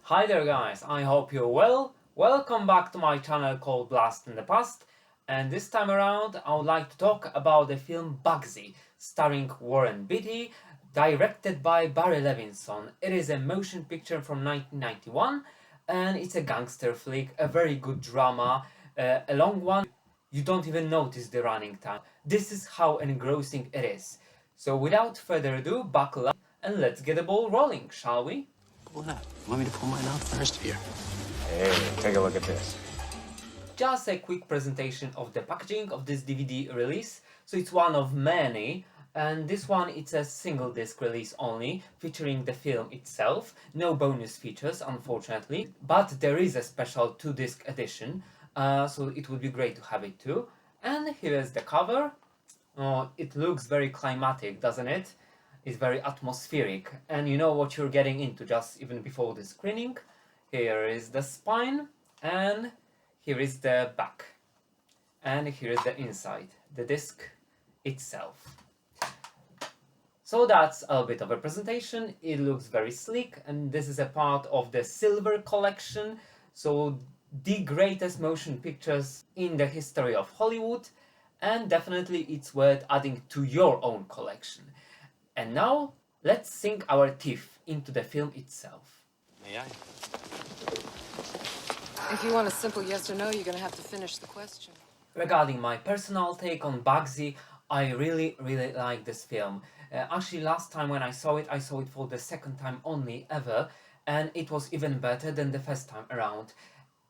Hi there guys, I hope you're well. Welcome back to my channel called Blast in the Past, and this time around I would like to talk about the film Bugsy, starring Warren Beatty, directed by Barry Levinson. It is a motion picture from 1991 and it's a gangster flick, a very good drama, a long one. You don't even notice the running time. This is how engrossing it is. So without further ado, buckle up and let's get the ball rolling, shall we? What up? Want me to pull mine out first here? Hey, take a look at this. Just a quick presentation of the packaging of this DVD release. So it's one of many, and this one it's a single disc release only, featuring the film itself. No bonus features, unfortunately, but there is a special 2-disc edition, so it would be great to have it too. And here is the cover. Oh, it looks very climatic, doesn't it? It's very atmospheric, and you know what you're getting into just even before the screening. Here is the spine, and here is the back, and here is the inside, the disc itself. So that's a bit of a presentation. It looks very sleek, and this is a part of the silver collection, so the greatest motion pictures in the history of Hollywood, and definitely it's worth adding to your own collection. And now, let's sink our teeth into the film itself. May I? If you want a simple yes or no, you're gonna have to finish the question. Regarding my personal take on Bugsy, I really like this film. Actually, last time when I saw it for the second time only ever, and it was even better than the first time around.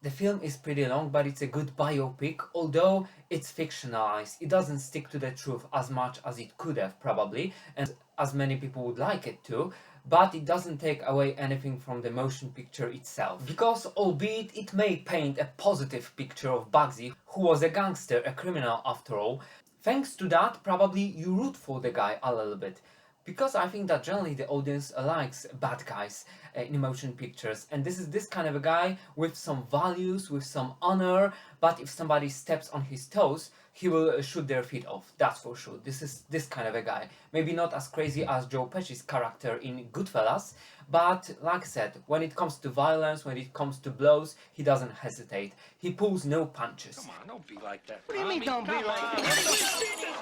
The film is pretty long, but it's a good biopic, although it's fictionalized. It doesn't stick to the truth as much as it could have, probably, and as many people would like it to, but it doesn't take away anything from the motion picture itself. Because, albeit it may paint a positive picture of Bugsy, who was a gangster, a criminal after all, thanks to that, probably you root for the guy a little bit. Because I think that generally the audience likes bad guys in motion pictures, and this is this kind of a guy with some values, with some honor, but if somebody steps on his toes, he will shoot their feet off, that's for sure. This is this kind of a guy. Maybe not as crazy as Joe Pesci's character in Goodfellas, but like I said, when it comes to violence, when it comes to blows, he doesn't hesitate. He pulls no punches. Come on, don't be like that. What do you mean don't be like that?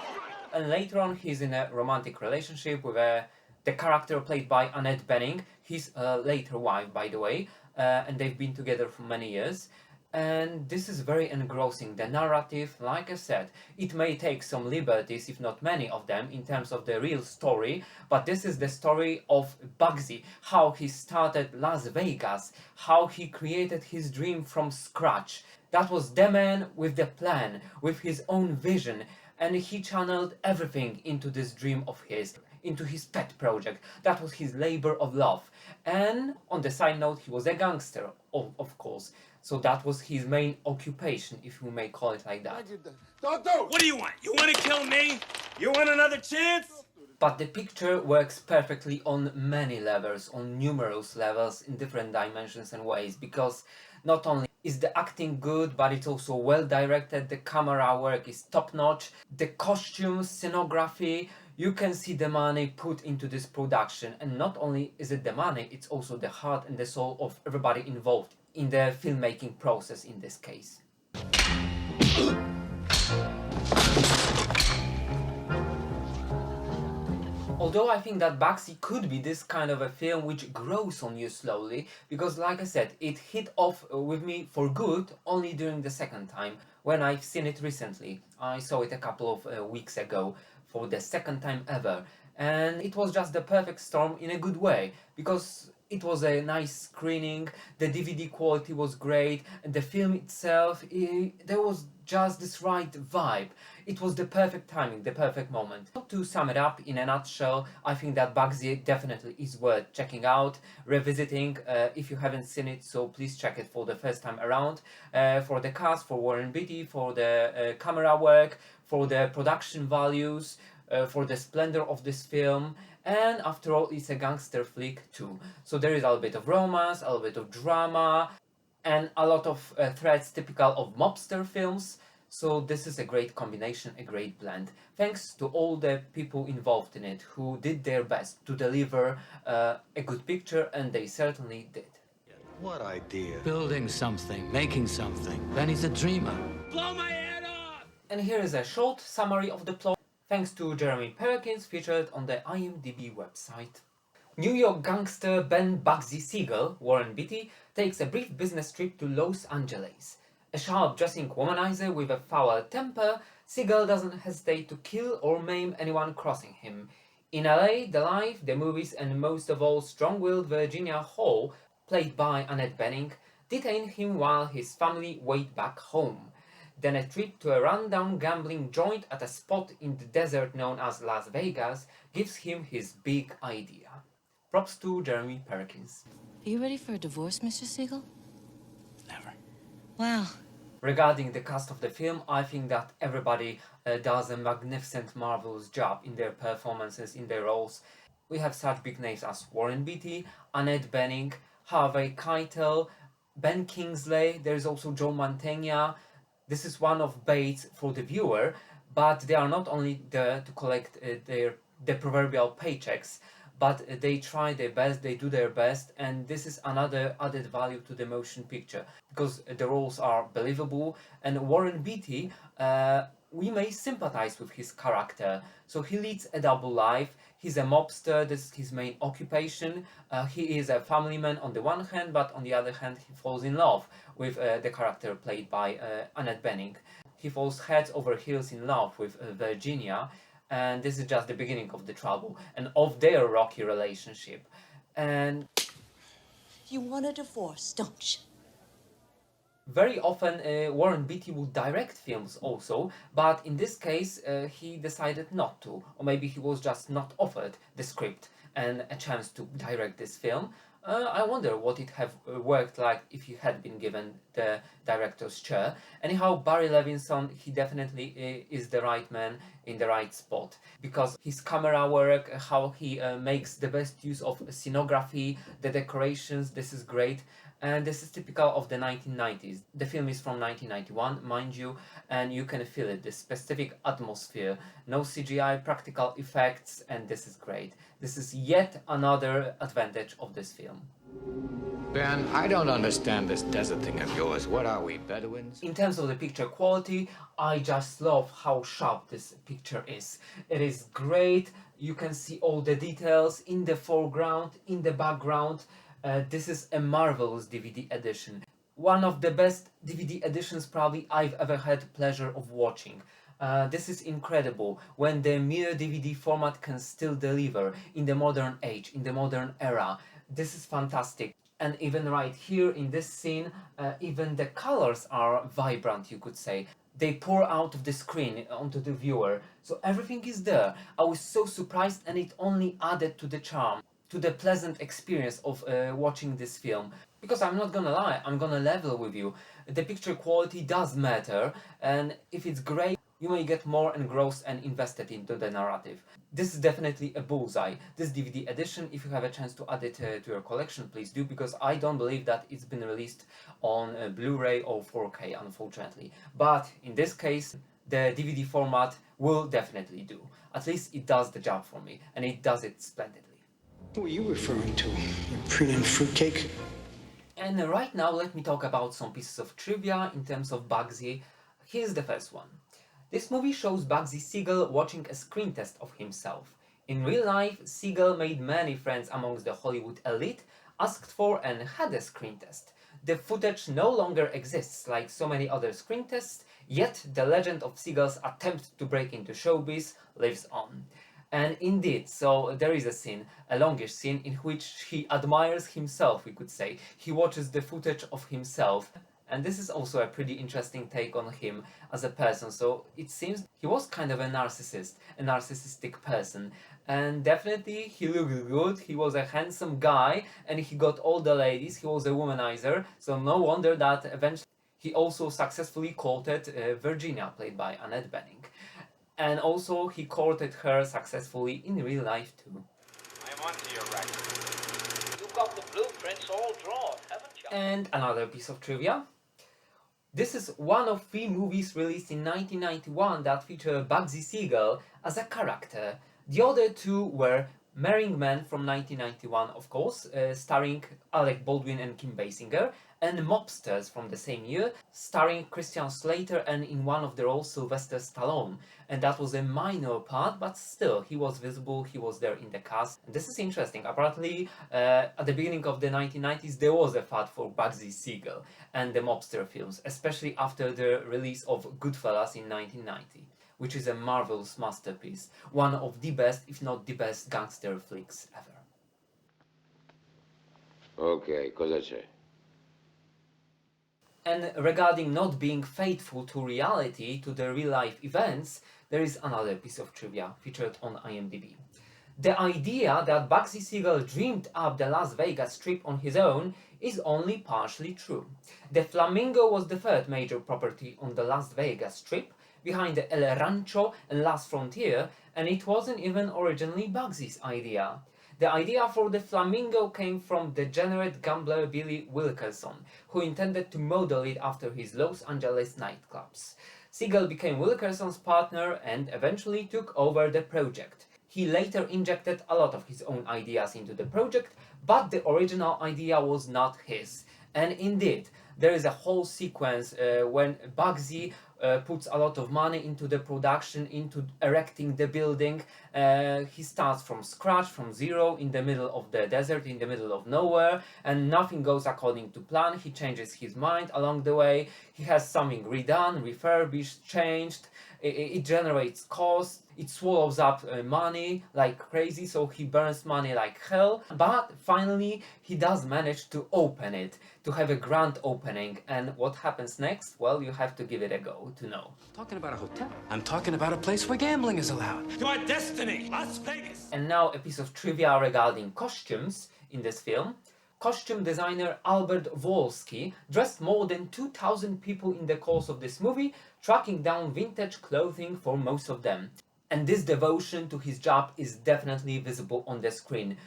And later on he's in a romantic relationship with the character played by Annette, his later wife, by the way, and they've been together for many years. And this is very engrossing. The narrative, like I said, it may take some liberties, if not many of them, in terms of the real story, but this is the story of Bugsy, how he started Las Vegas, how he created his dream from scratch. That was the man with the plan, with his own vision, and he channeled everything into this dream of his, into his pet project. That was his labor of love. And on the side note, he was a gangster, of course. So that was his main occupation, if you may call it like that. Don't do it! What do you want? You want to kill me? You want another chance? But the picture works perfectly on many levels, on numerous levels, in different dimensions and ways, because not only is the acting good, but it's also well directed, the camera work is top notch, the costumes, scenography, you can see the money put into this production, and not only is it the money, it's also the heart and the soul of everybody involved in the filmmaking process in this case. Although I think that Bugsy could be this kind of a film which grows on you slowly, because like I said, it hit off with me for good only during the second time, when I've seen it recently. I saw it a couple of weeks ago for the second time ever, and it was just the perfect storm in a good way, because it was a nice screening, the DVD quality was great, and the film itself, there was just this right vibe. It was the perfect timing, the perfect moment. To sum it up in a nutshell, I think that Bugsy definitely is worth checking out, revisiting, if you haven't seen it, so please check it for the first time around. For the cast, for Warren Beatty, for the camera work, for the production values, for the splendor of this film, and after all it's a gangster flick too. So there is a little bit of romance, a little bit of drama, and a lot of threads typical of mobster films. So this is a great combination, a great blend. Thanks to all the people involved in it who did their best to deliver a good picture, and they certainly did. What idea? Building something, making something. Then he's a dreamer. Blow my head off! And here is a short summary of the plot, thanks to Jeremy Perkins, featured on the IMDb website. New York gangster Ben Bugsy Siegel, Warren Beatty, takes a brief business trip to Los Angeles. A sharp-dressing womanizer with a foul temper, Siegel doesn't hesitate to kill or maim anyone crossing him. In LA, the life, the movies, and most of all strong-willed Virginia Hall, played by Annette Bening, detain him while his family wait back home. Then a trip to a rundown gambling joint at a spot in the desert known as Las Vegas gives him his big idea. Props to Jeremy Perkins. Are you ready for a divorce, Mr. Siegel? Never. Wow. Regarding the cast of the film, I think that everybody does a magnificent, marvelous job in their performances, in their roles. We have such big names as Warren Beatty, Annette Bening, Harvey Keitel, Ben Kingsley, there is also Joe Mantegna. This is one of baits for the viewer, but they are not only there to collect the proverbial paychecks, but they try their best, they do their best, and this is another added value to the motion picture, because the roles are believable, and Warren Beatty, we may sympathize with his character. So he leads a double life, he's a mobster, this is his main occupation, he is a family man on the one hand, but on the other hand he falls in love with the character played by Annette Bening. He falls head over heels in love with Virginia, and this is just the beginning of the trouble and of their rocky relationship. And You want a divorce, don't you? very often Warren Beatty would direct films also, but in this case he decided not to, or maybe he was just not offered the script and a chance to direct this film. I wonder what it have worked like if he had been given the director's chair. Anyhow, Barry Levinson, he definitely is the right man in the right spot, because his camera work, how he makes the best use of scenography, the decorations, this is great. And this is typical of the 1990s. The film is from 1991, mind you, and you can feel it, the specific atmosphere. No CGI, practical effects, and this is great. This is yet another advantage of this film. Ben, I don't understand this desert thing of yours. What are we, Bedouins? In terms of the picture quality, I just love how sharp this picture is. It is great, you can see all the details in the foreground, in the background. This is a marvelous DVD edition. One of the best DVD editions probably I've ever had pleasure of watching. This is incredible when the mere DVD format can still deliver in the modern age, in the modern era. This is fantastic. And even right here in this scene, even the colors are vibrant, you could say. They pour out of the screen onto the viewer. So everything is there. I was so surprised, and it only added to the charm, to the pleasant experience of watching this film. Because I'm not gonna lie, I'm gonna level with you. The picture quality does matter, and if it's great, you may get more engrossed and invested into the narrative. This is definitely a bullseye. This DVD edition, if you have a chance to add it to your collection, please do, because I don't believe that it's been released on Blu-ray or 4K, unfortunately. But in this case, the DVD format will definitely do. At least it does the job for me, and it does it splendidly. Who are you referring to? Your preening fruitcake? And right now, let me talk about some pieces of trivia in terms of Bugsy. Here's the first one. This movie shows Bugsy Siegel watching a screen test of himself. In real life, Siegel made many friends amongst the Hollywood elite, asked for and had a screen test. The footage no longer exists like so many other screen tests, yet the legend of Siegel's attempt to break into showbiz lives on. And indeed, so there is a scene, a longish scene, in which he admires himself, we could say. He watches the footage of himself, and this is also a pretty interesting take on him as a person. So it seems he was kind of a narcissist, a narcissistic person, and definitely he looked good, he was a handsome guy, and he got all the ladies, he was a womanizer, so no wonder that eventually he also successfully courted Virginia, played by Annette Bening. And also he courted her successfully in real life too. I'm onto your record. You've got the blueprints all drawn, haven't you? And another piece of trivia. This is one of 3 movies released in 1991 that feature Bugsy Siegel as a character. The other 2 were Marrying Man from 1991, of course, starring Alec Baldwin and Kim Basinger, and Mobsters from the same year, starring Christian Slater and in one of the roles Sylvester Stallone. And that was a minor part, but still, he was visible, he was there in the cast. And this is interesting. Apparently, at the beginning of the 1990s, there was a fad for Bugsy Siegel and the mobster films, especially after the release of Goodfellas in 1990. Which is a marvelous masterpiece, one of the best, if not the best, gangster flicks ever. Okay, cosa c'è? And regarding not being faithful to reality, to the real-life events, there is another piece of trivia featured on IMDb. The idea that Bugsy Siegel dreamed up the Las Vegas Strip on his own is only partially true. The Flamingo was the third major property on the Las Vegas Strip, behind the El Rancho and Last Frontier, and it wasn't even originally Bugsy's idea. The idea for the Flamingo came from degenerate gambler Billy Wilkerson, who intended to model it after his Los Angeles nightclubs. Siegel became Wilkerson's partner and eventually took over the project. He later injected a lot of his own ideas into the project, but the original idea was not his. And indeed, there is a whole sequence when Bugsy puts a lot of money into the production, into erecting the building. He starts from scratch, from zero, in the middle of the desert, in the middle of nowhere, and nothing goes according to plan. He changes his mind along the way. He has something redone, refurbished, changed. It generates costs. It swallows up money like crazy, so he burns money like hell. But finally, he does manage to open it, to have a grand opening. And what happens next? Well, you have to give it a go to know. Talking about a hotel. I'm talking about a place where gambling is allowed. To our destiny, Las Vegas. And now a piece of trivia regarding costumes in this film. Costume designer Albert Wolski dressed more than 2,000 people in the course of this movie, tracking down vintage clothing for most of them. And this devotion to his job is definitely visible on the screen.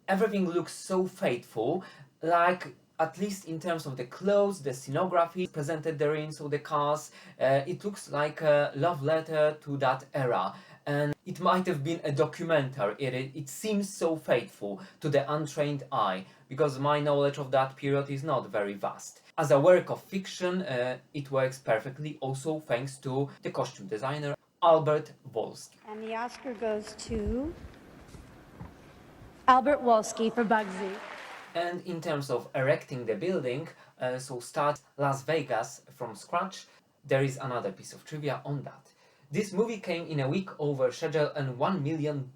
Everything looks so faithful, like, at least in terms of the clothes, the scenography presented therein, so the cars, it looks like a love letter to that era. And it might have been a documentary. It seems so faithful to the untrained eye, because my knowledge of that period is not very vast. As a work of fiction, it works perfectly, also thanks to the costume designer Albert Wolski. And the Oscar goes to Albert Wolski for Bugsy. And in terms of erecting the building, so start Las Vegas from scratch, there is another piece of trivia on that. This movie came in a week over schedule and $1 million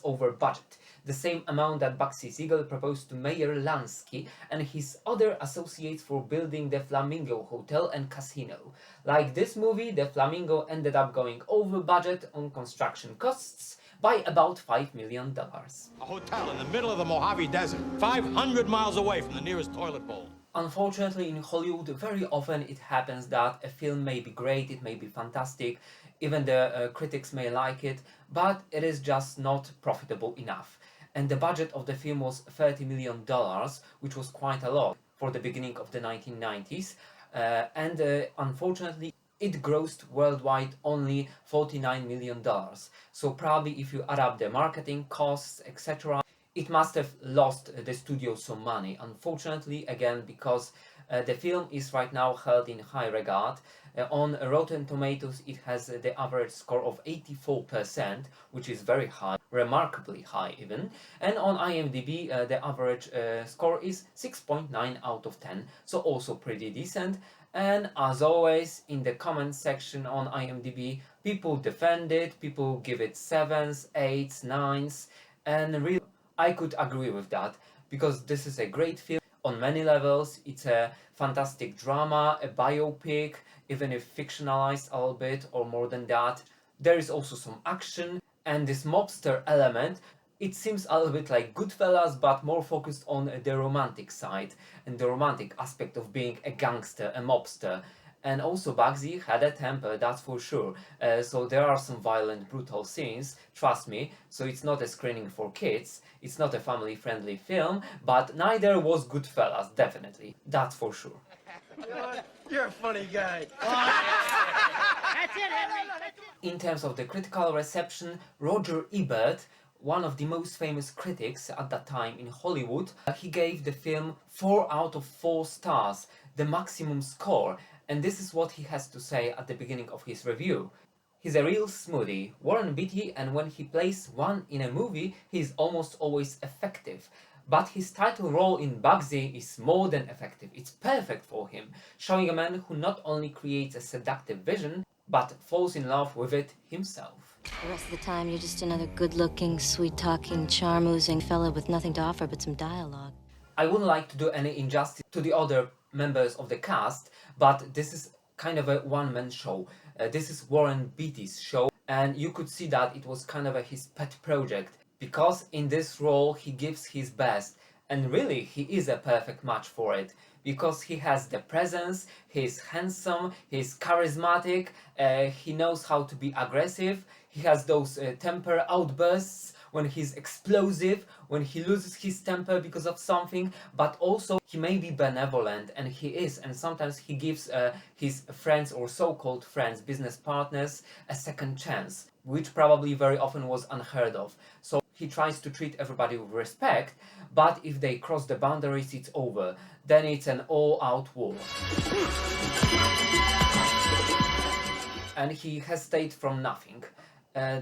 over budget, the same amount that Bugsy Siegel proposed to Meyer Lansky and his other associates for building the Flamingo Hotel and Casino. Like this movie, the Flamingo ended up going over budget on construction costs by about $5 million. A hotel in the middle of the Mojave Desert, 500 miles away from the nearest toilet bowl. Unfortunately, in Hollywood, very often it happens that a film may be great, it may be fantastic, even the critics may like it, but it is just not profitable enough. And the budget of the film was $30 million, which was quite a lot for the beginning of the 1990s. Unfortunately, it grossed worldwide only $49 million. So probably if you add up the marketing costs, etc., it must have lost the studio some money. Unfortunately, again, because the film is right now held in high regard. On Rotten Tomatoes, it has the average score of 84%, which is very high, remarkably high even. And on IMDb, the average score is 6.9 out of 10, so also pretty decent. And as always, in the comment section on IMDb, people defend it, people give it 7s, 8s, 9s, and really, I could agree with that, because this is a great film on many levels. It's a fantastic drama, a biopic, even if fictionalized a little bit or more than that. There is also some action, and this mobster element, it seems a little bit like Goodfellas, but more focused on the romantic side and the romantic aspect of being a gangster, a mobster. And also Bugsy had a temper, that's for sure. So there are some violent, brutal scenes, trust me. So it's not a screening for kids, it's not a family-friendly film, but neither was Goodfellas, definitely. That's for sure. You're a funny guy. That's it, Henry. In terms of the critical reception, Roger Ebert one of the most famous critics at that time in Hollywood. He gave the film 4 out of 4 stars, the maximum score, and this is what he has to say at the beginning of his review. He's a real smoothie, Warren Beatty, and when he plays one in a movie, he is almost always effective. But his title role in Bugsy is more than effective, it's perfect for him, showing a man who not only creates a seductive vision, but falls in love with it himself. The rest of the time, you're just another good-looking, sweet-talking, charm-oozing fella with nothing to offer but some dialogue. I wouldn't like to do any injustice to the other members of the cast, but this is kind of a one-man show. This is Warren Beatty's show, and you could see that it was kind of his pet project, because in this role he gives his best, and really he is a perfect match for it, because he has the presence, he's handsome, he's charismatic, he knows how to be aggressive, he has those temper outbursts when he's explosive, when he loses his temper because of something, but also he may be benevolent, and he is, and sometimes he gives his friends or so-called friends, business partners, a second chance, which probably very often was unheard of. So he tries to treat everybody with respect, but if they cross the boundaries, it's over. Then it's an all-out war. And he hesitates from nothing.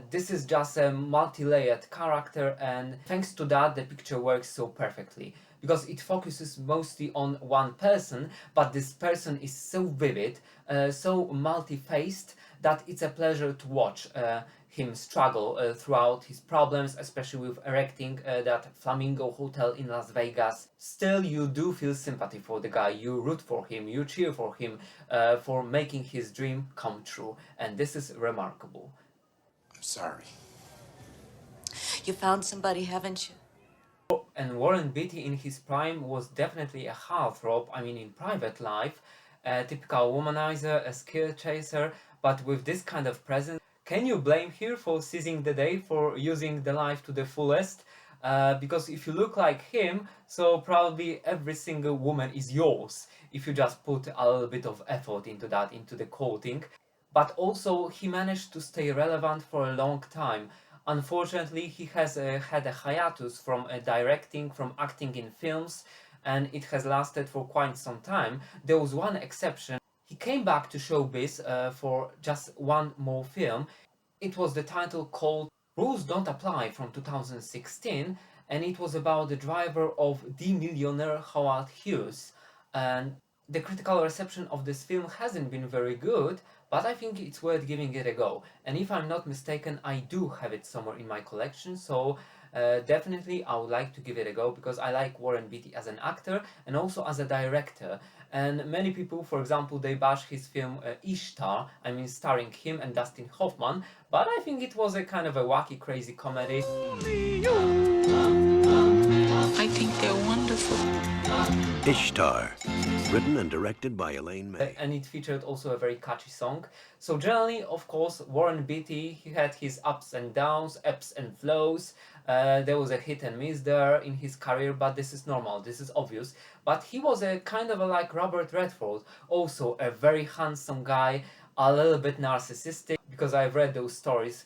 This is just a multi-layered character, and thanks to that the picture works so perfectly, because it focuses mostly on one person, but this person is so vivid, so multi-faced, that it's a pleasure to watch him struggle throughout his problems, especially with erecting that Flamingo Hotel in Las Vegas. Still, you do feel sympathy for the guy, you root for him, you cheer for him for making his dream come true, and this is remarkable. I'm sorry. You found somebody, haven't you? And Warren Beatty in his prime was definitely a heartthrob, I mean in private life, a typical womanizer, a skill chaser, but with this kind of presence, can you blame her for seizing the day, for using the life to the fullest? Because if you look like him, so probably every single woman is yours, if you just put a little bit of effort into that, into the quoting. But also he managed to stay relevant for a long time. Unfortunately, he has had a hiatus from directing, from acting in films, and it has lasted for quite some time. There was one exception. He came back to showbiz for just one more film. It was the title called Rules Don't Apply from 2016, and it was about the driver of the millionaire Howard Hughes. And the critical reception of this film hasn't been very good, but I think it's worth giving it a go. And if I'm not mistaken, I do have it somewhere in my collection, so definitely I would like to give it a go, because I like Warren Beatty as an actor and also as a director. And many people, for example, they bash his film Ishtar, I mean starring him and Dustin Hoffman, but I think it was a kind of a wacky, crazy comedy. I think they're wonderful. Ishtar, written and directed by Elaine May. And it featured also a very catchy song. So generally, of course, Warren Beatty, he had his ups and downs, ebbs and flows. There was a hit and miss there in his career, but this is normal, this is obvious. But he was a kind of like Robert Redford, also a very handsome guy, a little bit narcissistic, because I've read those stories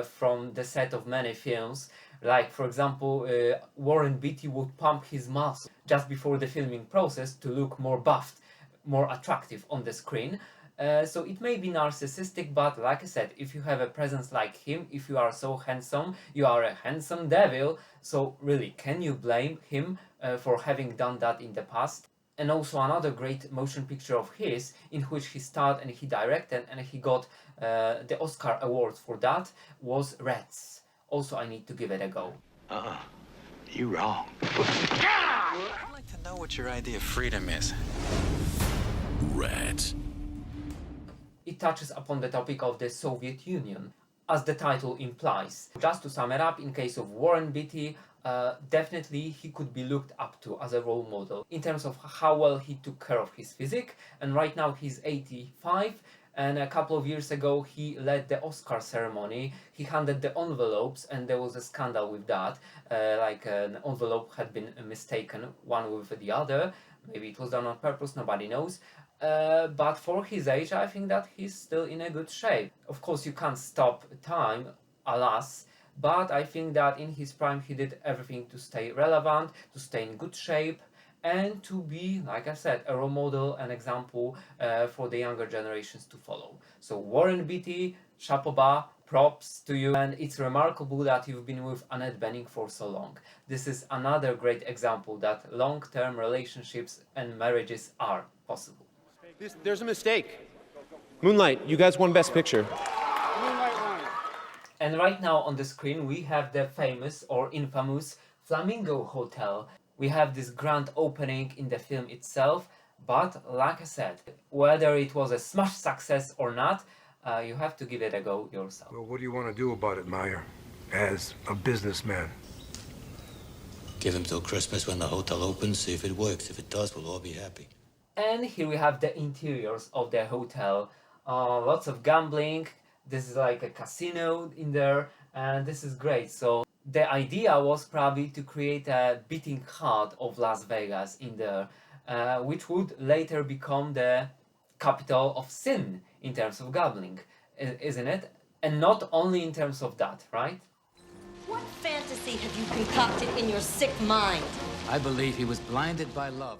from the set of many films. Like, for example, Warren Beatty would pump his muscle just before the filming process to look more buffed, more attractive on the screen. So it may be narcissistic, but like I said, if you have a presence like him, if you are so handsome, you are a handsome devil. So really, can you blame him for having done that in the past? And also another great motion picture of his, in which he starred and he directed and he got the Oscar awards for that, was Rats. Also, I need to give it a go. You wrong. I'd like to know what your idea of freedom is. Rats. It touches upon the topic of the Soviet Union, as the title implies. Just to sum it up, in case of Warren Beatty, definitely he could be looked up to as a role model in terms of how well he took care of his physique, and right now he's 85, and a couple of years ago he led the Oscar ceremony. He handed the envelopes, and there was a scandal with that, like an envelope had been mistaken one with the other. Maybe it was done on purpose, nobody knows. But for his age, I think that he's still in a good shape. Of course, you can't stop time, alas, but I think that in his prime he did everything to stay relevant, to stay in good shape, and to be, like I said, a role model, an example for the younger generations to follow. So Warren Beatty, chapeau bas, props to you, and it's remarkable that you've been with Annette Bening for so long. This is another great example that long-term relationships and marriages are possible. There's a mistake. Moonlight, you guys won Best Picture. And right now on the screen we have the famous or infamous Flamingo Hotel. We have this grand opening in the film itself, but like I said, whether it was a smash success or not, you have to give it a go yourself. Well, what do you want to do about it, Meyer, as a businessman? Give him till Christmas when the hotel opens, see if it works. If it does, we'll all be happy. And here we have the interiors of the hotel. Lots of gambling. This is like a casino in there, and this is great. So the idea was probably to create a beating heart of Las Vegas in there, which would later become the capital of sin in terms of gambling, isn't it? And not only in terms of that, right? What fantasy have you concocted in your sick mind? I believe he was blinded by love.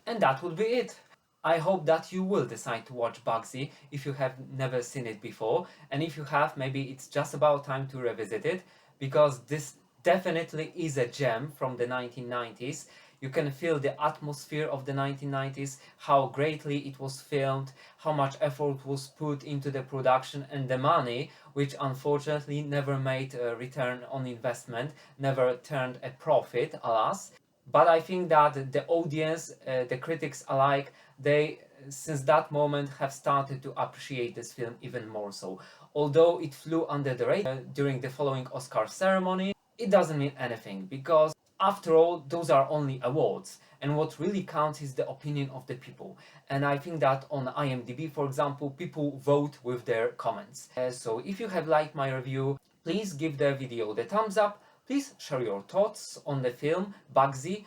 And that would be it. I hope that you will decide to watch Bugsy if you have never seen it before, and if you have, maybe it's just about time to revisit it, because this definitely is a gem from the 1990s. You can feel the atmosphere of the 1990s, how greatly it was filmed, how much effort was put into the production, and the money, which unfortunately never made a return on investment, never turned a profit, alas. But I think that the audience, the critics alike, they, since that moment, have started to appreciate this film even more so. Although it flew under the radar during the following Oscar ceremony, it doesn't mean anything, because after all, those are only awards, and what really counts is the opinion of the people. And I think that on IMDb, for example, people vote with their comments. So if you have liked my review, please give the video the thumbs up. Please share your thoughts on the film Bugsy,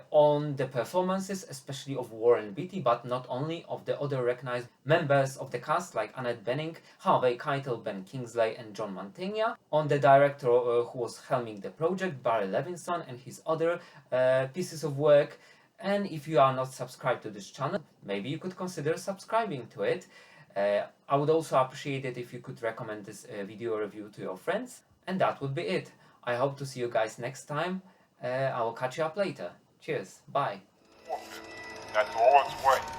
on the performances, especially of Warren Beatty, but not only, of the other recognized members of the cast like Annette Bening, Harvey Keitel, Ben Kingsley and John Mantegna, on the director who was helming the project, Barry Levinson, and his other pieces of work. And if you are not subscribed to this channel, maybe you could consider subscribing to it. I would also appreciate it if you could recommend this video review to your friends. And that would be it. I hope to see you guys next time. I will catch you up later. Cheers. Bye. That's all its way.